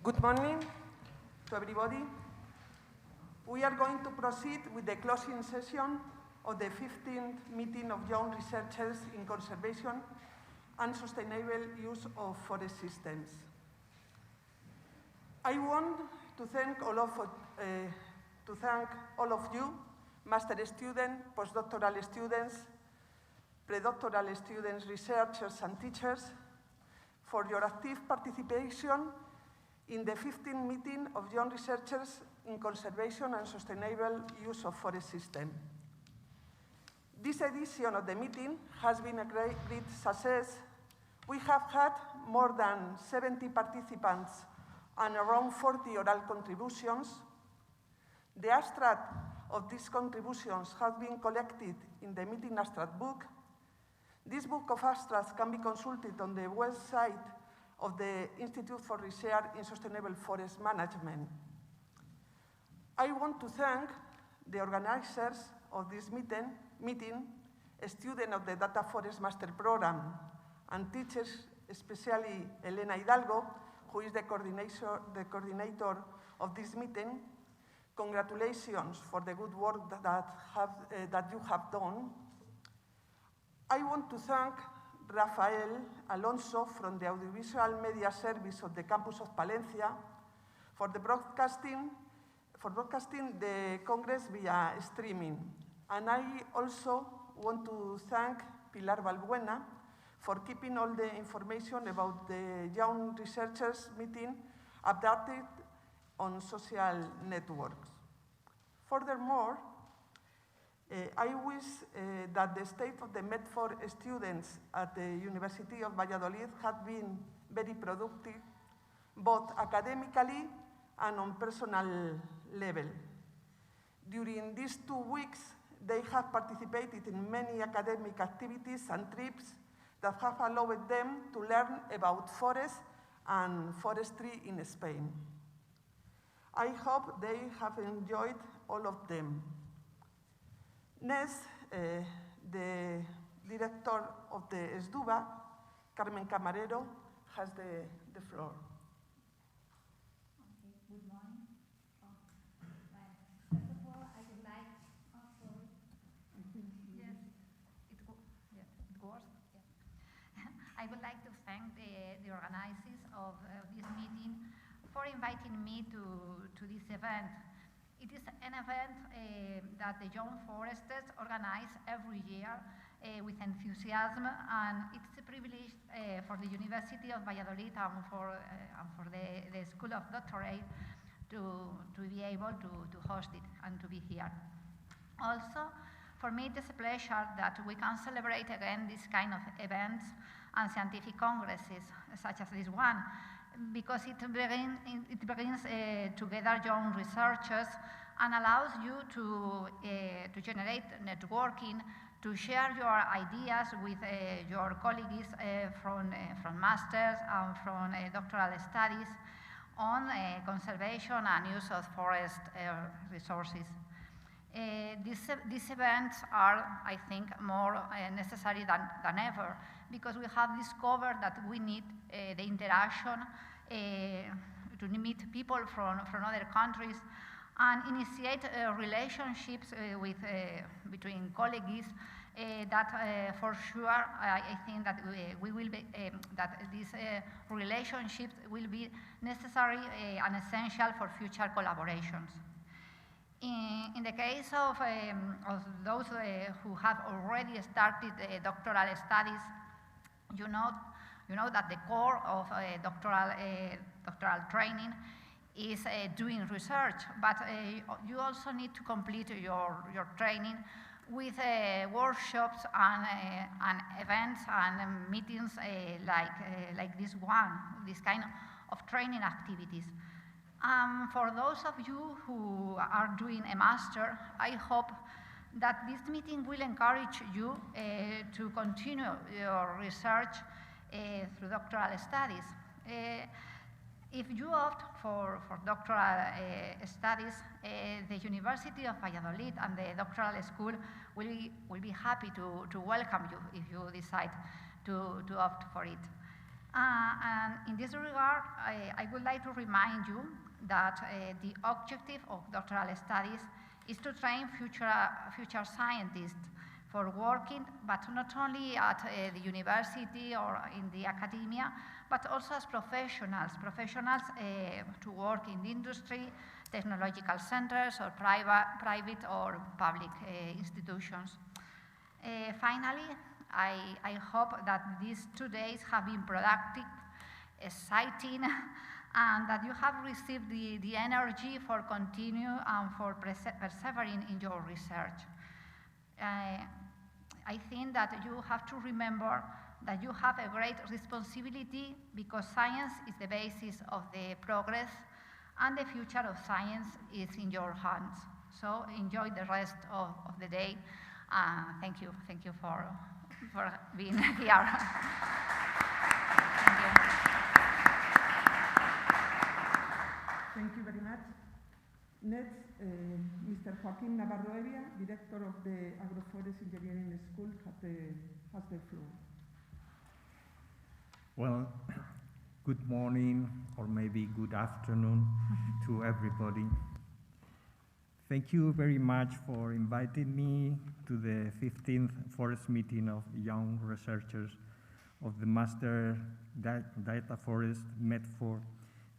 Good morning to everybody. We are going to proceed with the closing session of the 15th meeting of Young Researchers in Conservation and Sustainable Use of Forest Systems. I want to thank all of you, master students, postdoctoral students, predoctoral students, researchers and teachers, for your active participation in the 15th meeting of Young Researchers in Conservation and Sustainable Use of Forest Systems. This edition of the meeting has been a great success. We have had more than 70 participants and around 40 oral contributions. The abstract of these contributions has been collected in the meeting abstract book. This book of abstracts can be consulted on the website of the Institute for Research in Sustainable Forest Management. I want to thank the organizers of this meeting, students of the Data Forest Master Program, and teachers, especially Elena Hidalgo, who is the coordinator of this meeting. Congratulations for the good work that you have done. I want to thank Rafael Alonso from the Audiovisual Media Service of the campus of Palencia for broadcasting the Congress via streaming. And I also want to thank Pilar Balbuena for keeping all the information about the Young Researchers meeting updated on social networks. Furthermore, I wish that the state of the Medford students at the University of Valladolid had been very productive, both academically and on personal level. During these 2 weeks, they have participated in many academic activities and trips that have allowed them to learn about forests and forestry in Spain. I hope they have enjoyed all of them. Next, the director of the SDUBA, Carmen Camarero, has the floor. Okay, good morning. First of all, I would like, yes, it works. Yeah. I would like to thank the organizers of this meeting for inviting me to this event. It is an event that the Young Foresters organize every year with enthusiasm, and it's a privilege for the University of Valladolid and for the School of Doctorate to be able to host it and to be here. Also, for me it is a pleasure that we can celebrate again this kind of events and scientific congresses such as this one, because it brings together young researchers and allows you to generate networking, to share your ideas with your colleagues from masters and from doctoral studies on conservation and use of forest resources. These events are, I think, more necessary than ever, because we have discovered that we need the interaction to meet people from other countries and initiate relationships between colleagues that for sure I think that we will be, that these relationships will be necessary and essential for future collaborations. In the case of those who have already started doctoral studies, you know that the core of doctoral training is doing research, but you also need to complete your training with workshops and events and meetings like this one, this kind of training activities. For those of you who are doing a master, I hope that this meeting will encourage you to continue your research through doctoral studies. If you opt for doctoral studies, the University of Valladolid and the doctoral school will be happy to welcome you if you decide to opt for it. And in this regard, I would like to remind you that the objective of doctoral studies is to train future scientists for working, but not only at the university or in the academia, but also as professionals to work in the industry, technological centers, or private or public institutions. Finally, I hope that these 2 days have been productive, exciting, and that you have received the energy for continue and for persevering in your research. I think that you have to remember that you have a great responsibility because science is the basis of the progress and the future of science is in your hands. So enjoy the rest of the day. Thank you for being here. Thank you. Thank you very much. Next, Mr. Joaquín Navarro Evia, Director of the Agroforest Engineering School, has the floor. Well, good morning, or maybe good afternoon to everybody. Thank you very much for inviting me to the 15th Forest Meeting of Young Researchers of the Master Data Forest MEDFOR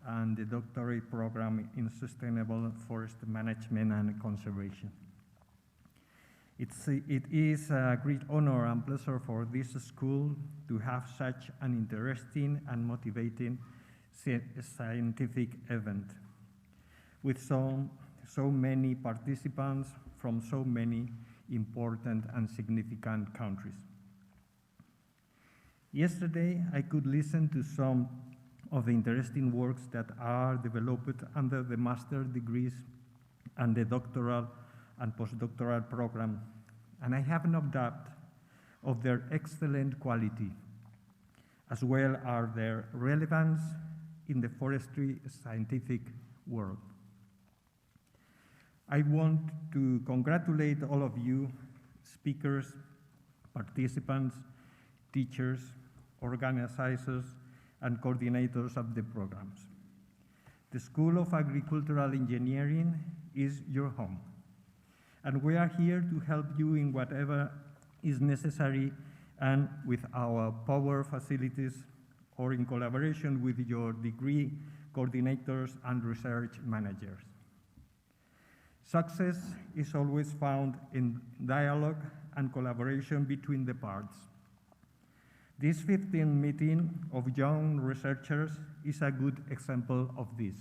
and the Doctorate Program in Sustainable Forest Management and Conservation. It is a great honor and pleasure for this school to have such an interesting and motivating scientific event with so many participants from so many important and significant countries. Yesterday, I could listen to some of the interesting works that are developed under the master degrees and the doctoral and postdoctoral program, and I have no doubt of their excellent quality, as well as their relevance in the forestry scientific world. I want to congratulate all of you, speakers, participants, teachers, organizers, and coordinators of the programs. The School of Agricultural Engineering is your home, and we are here to help you in whatever is necessary and with our power facilities or in collaboration with your degree coordinators and research managers. Success is always found in dialogue and collaboration between the parts. This 15th meeting of young researchers is a good example of this.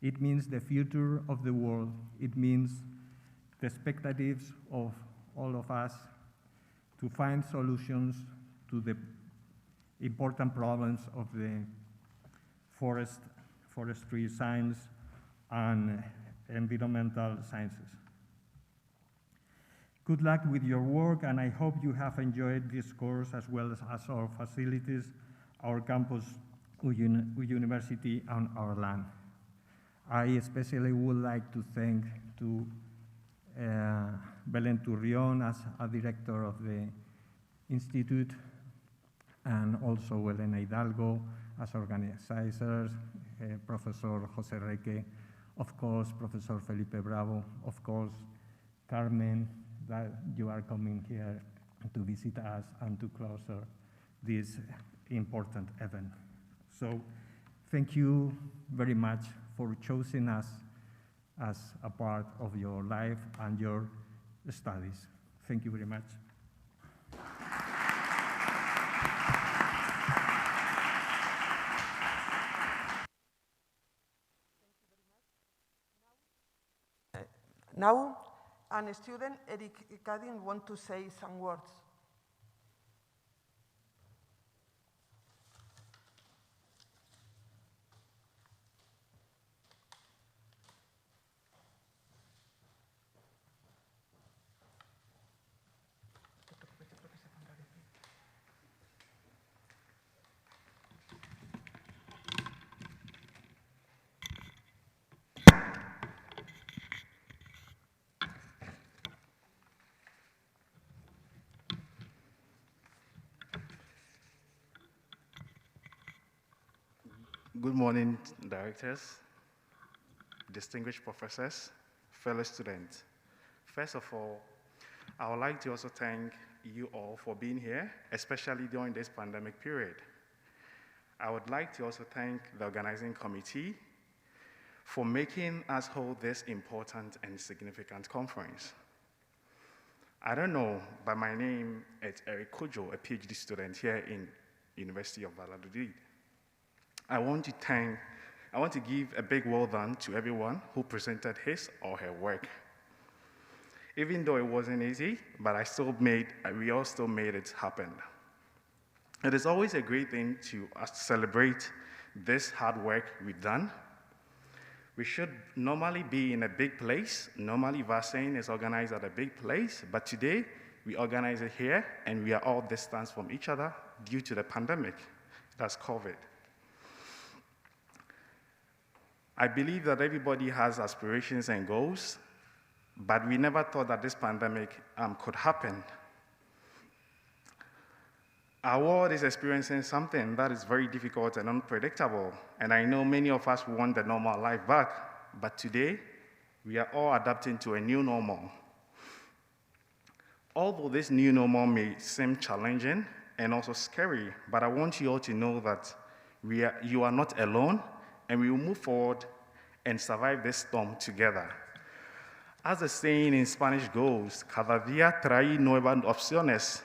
It means the future of the world. It means the expectations of all of us to find solutions to the important problems of the forestry science and environmental sciences. Good luck with your work, and I hope you have enjoyed this course as well as our facilities, our campus, university, and our land. I especially would like to thank Belén Turrión as a director of the Institute, and also Elena Hidalgo as organizers, Professor José Reque, of course, Professor Felipe Bravo, of course, Carmen, that you are coming here to visit us and to close this important event. So thank you very much for choosing us as a part of your life and your studies. Thank you very much. Now, a student, Eric Cadin, wants to say some words. Good morning, directors, distinguished professors, fellow students. First of all, I would like to also thank you all for being here, especially during this pandemic period. I would like to also thank the organizing committee for making us hold this important and significant conference. I don't know, but my name is Eric Kojo, a PhD student here in University of Valladolid. I want to give a big well done to everyone who presented his or her work. Even though it wasn't easy, but we all still made it happen. It is always a great thing to celebrate this hard work we've done. We should normally be in a big place. Normally, Vaccine is organized at a big place, but today we organize it here, and we are all distanced from each other due to the pandemic. That's COVID. I believe that everybody has aspirations and goals, but we never thought that this pandemic could happen. Our world is experiencing something that is very difficult and unpredictable, and I know many of us want the normal life back, but today, we are all adapting to a new normal. Although this new normal may seem challenging and also scary, but I want you all to know that you are not alone, and we will move forward and survive this storm together. As the saying in Spanish goes, cada día trae nuevas opciones.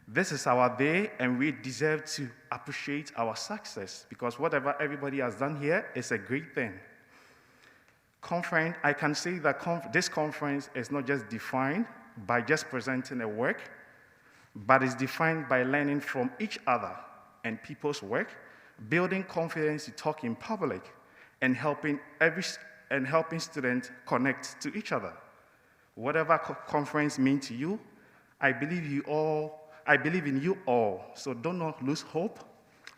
This is our day, and we deserve to appreciate our success, because whatever everybody has done here is a great thing. I can say that this conference is not just defined by just presenting a work, but is defined by learning from each other and people's work, building confidence to talk in public, and helping students connect to each other. Whatever conference means to you, I believe in you all, so do not lose hope,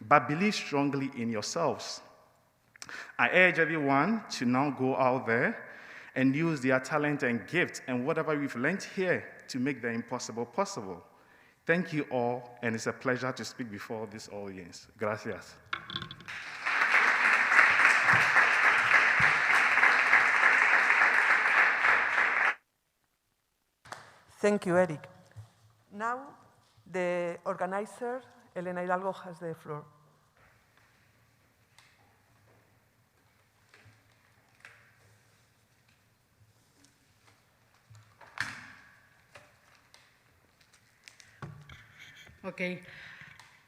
but believe strongly in yourselves. I urge everyone to now go out there and use their talent and gift and whatever we've learned here to make the impossible possible. Thank you all, and it's a pleasure to speak before this audience. Gracias. Thank you, Eric. Now, the organizer, Elena Hidalgo, has the floor. Okay,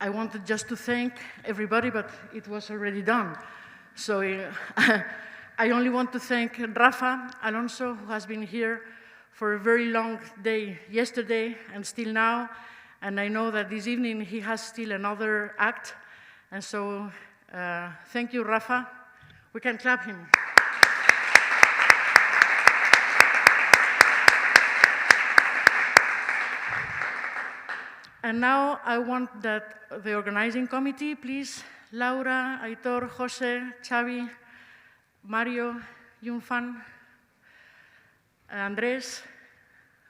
I wanted just to thank everybody, but it was already done. So I only want to thank Rafa Alonso, who has been here for a very long day yesterday and still now. And I know that this evening he has still another act. And so thank you, Rafa. We can clap him. And now I want that the organizing committee, please, Laura, Aitor, Jose, Xavi, Mario, Yunfan, Andres,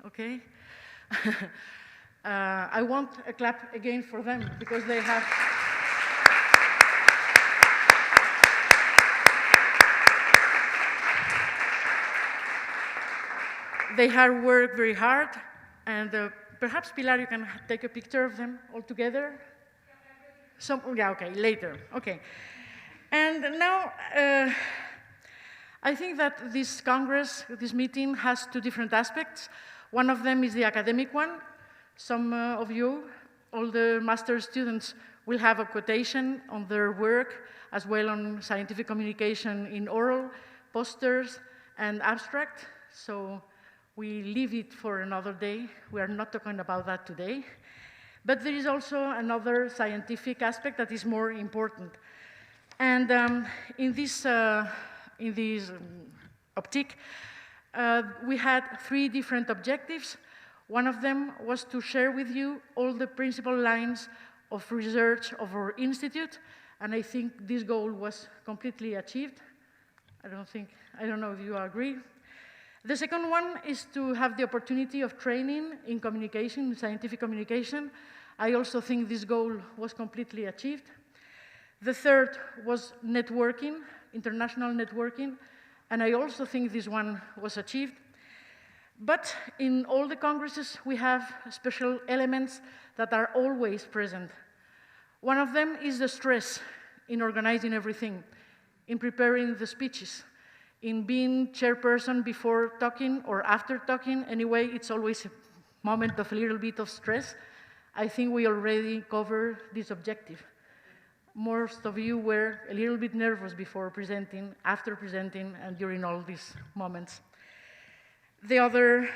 okay? I want a clap again for them because they have worked very hard, and perhaps, Pilar, you can take a picture of them all together? Yeah, okay, later, okay. And now, I think that this Congress, this meeting, has two different aspects. One of them is the academic one. Some of you, all the master's students, will have a quotation on their work, as well on scientific communication in oral, posters, and abstract. So we leave it for another day. We are not talking about that today. But there is also another scientific aspect that is more important. And in this optic, we had three different objectives. One of them was to share with you all the principal lines of research of our institute, and I think this goal was completely achieved. I don't know if you agree. The second one is to have the opportunity of training in communication, scientific communication. I also think this goal was completely achieved. The third was networking, international networking, and I also think this one was achieved. But in all the congresses, we have special elements that are always present. One of them is the stress in organizing everything, in preparing the speeches, in being chairperson before talking or after talking. Anyway, it's always a moment of a little bit of stress. I think we already covered this objective. Most of you were a little bit nervous before presenting, after presenting, and during all these moments. The other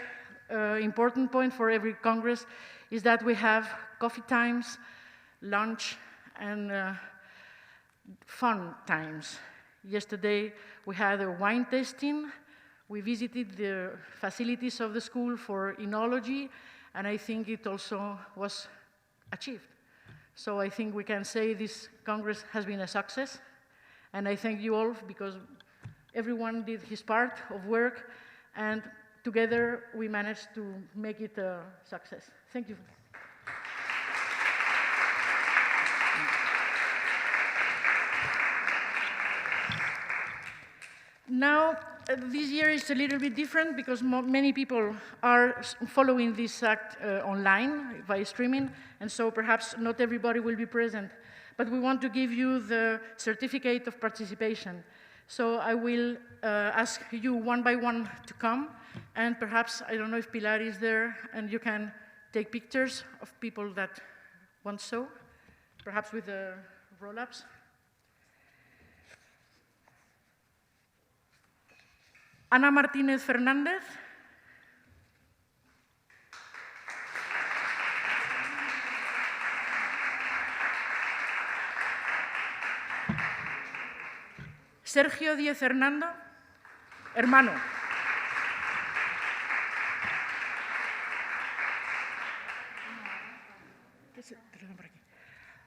important point for every Congress is that we have coffee times, lunch, and fun times. Yesterday, we had a wine tasting. We visited the facilities of the school for enology, and I think it also was achieved. So I think we can say this Congress has been a success, and I thank you all because everyone did his part of work, and together we managed to make it a success. Thank you. Now, this year is a little bit different because many people are following this act online via streaming, and so perhaps not everybody will be present. But we want to give you the certificate of participation. So I will ask you one by one to come, and perhaps, I don't know if Pilar is there, and you can take pictures of people that want so, perhaps with the roll-ups. Ana Martínez Fernández. Sergio Díez Hernando, hermano.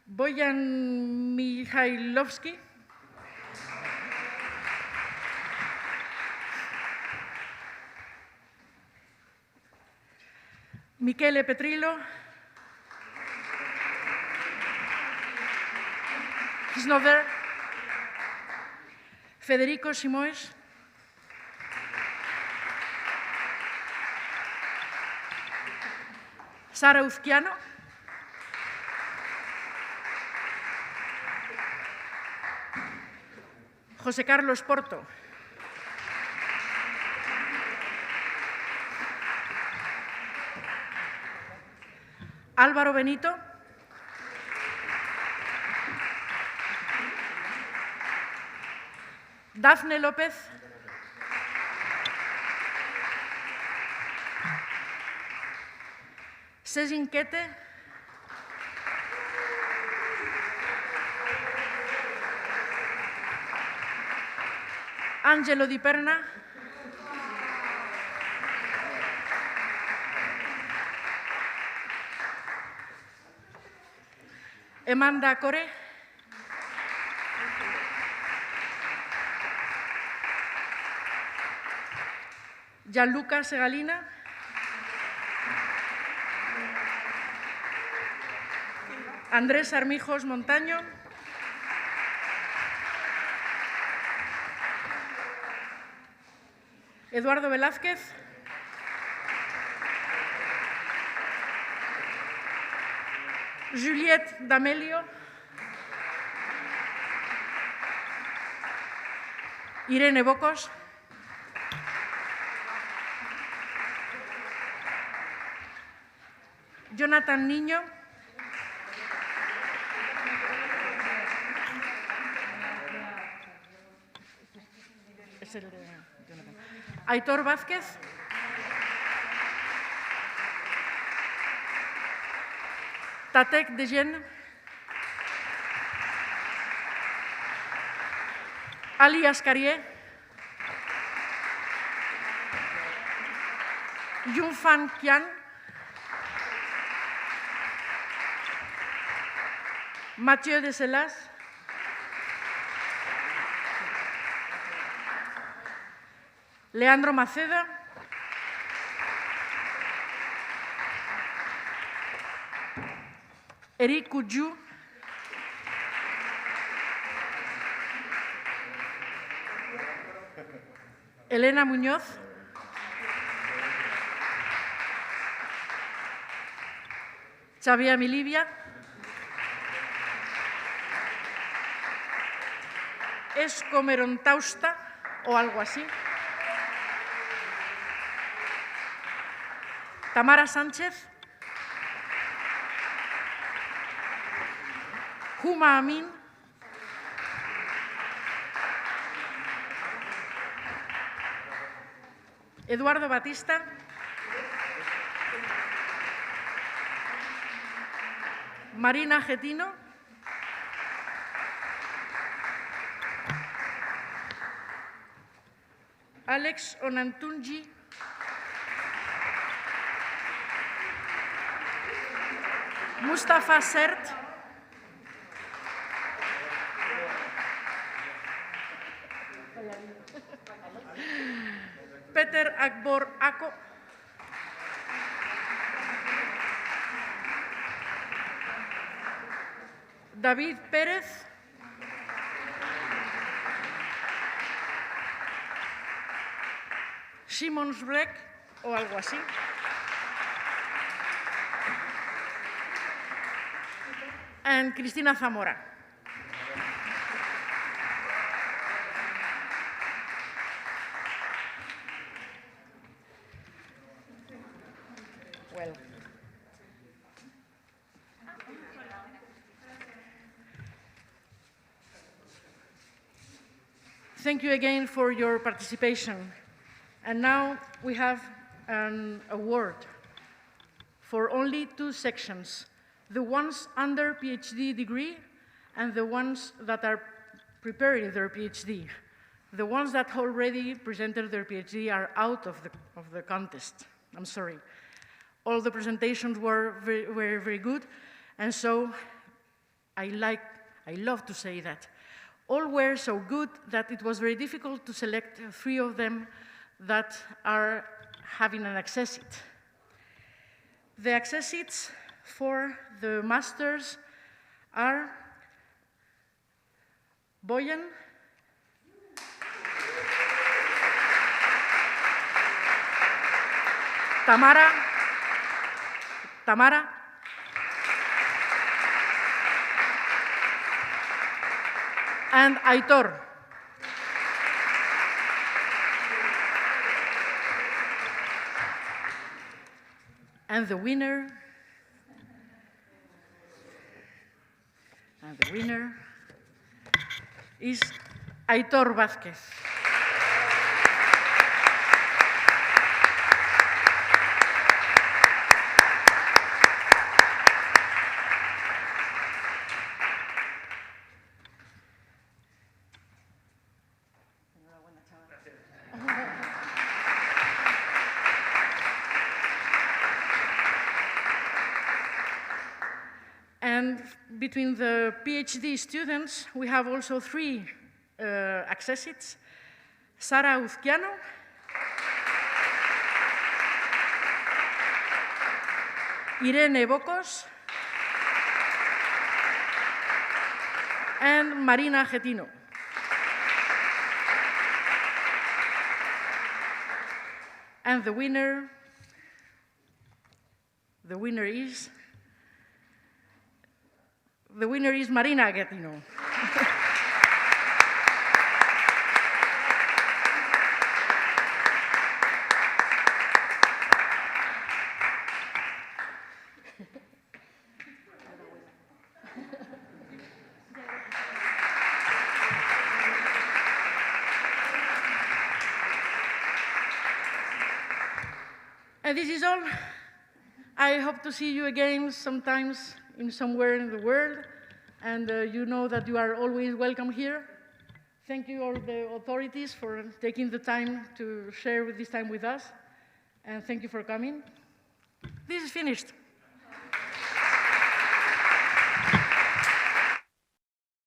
Boyan Mihailovsky. Michele Petrillo. He's not there. Federico Simoes. Sara Uzquiano. José Carlos Porto. Álvaro Benito. Dafne López. Cézanne Quete. Angelo Di Perna. Amanda Core. Gianluca Segalina. Andrés Armijos Montaño. Eduardo Velázquez. Juliette D'Amelio. Irene Bocos. Jonathan Niño. Es el de Jonathan. Aitor Vázquez. Tatek Dejen. Ali Ascarié. Yunfan Kian. Mathieu de Selas. Leandro Maceda. Eric Coudjou. Elena Muñoz. Xavier Milibia. Escomerontausta, o algo así. Tamara Sánchez. Huma Amin. Eduardo Batista. Marina Getino. Alex Onantunji. Mustafa Sert. Peter Akbor Ako. David Pérez. Simons Breck, o algo así. And Cristina Zamora. Well. Thank you again for your participation. And now we have an award for only 2 sections, the ones under PhD degree and the ones that are preparing their PhD. The ones that already presented their PhD are out of the contest. I'm sorry. All the presentations were very good, and so I love to say that. All were so good that it was very difficult to select 3 of them that are having an accessit. The accessits for the masters are Boyan, Tamara, and Aitor. And the winner is Aitor Vázquez. And between the PhD students, we have also 3 accessits. Sara Uzquiano, Irene Bocos, and Marina Getino. And the winner is Marina Getino. And this is all. I hope to see you again sometimes somewhere in the world. And you know that you are always welcome here. Thank you all the authorities for taking the time to share this time with us. And thank you for coming. This is finished.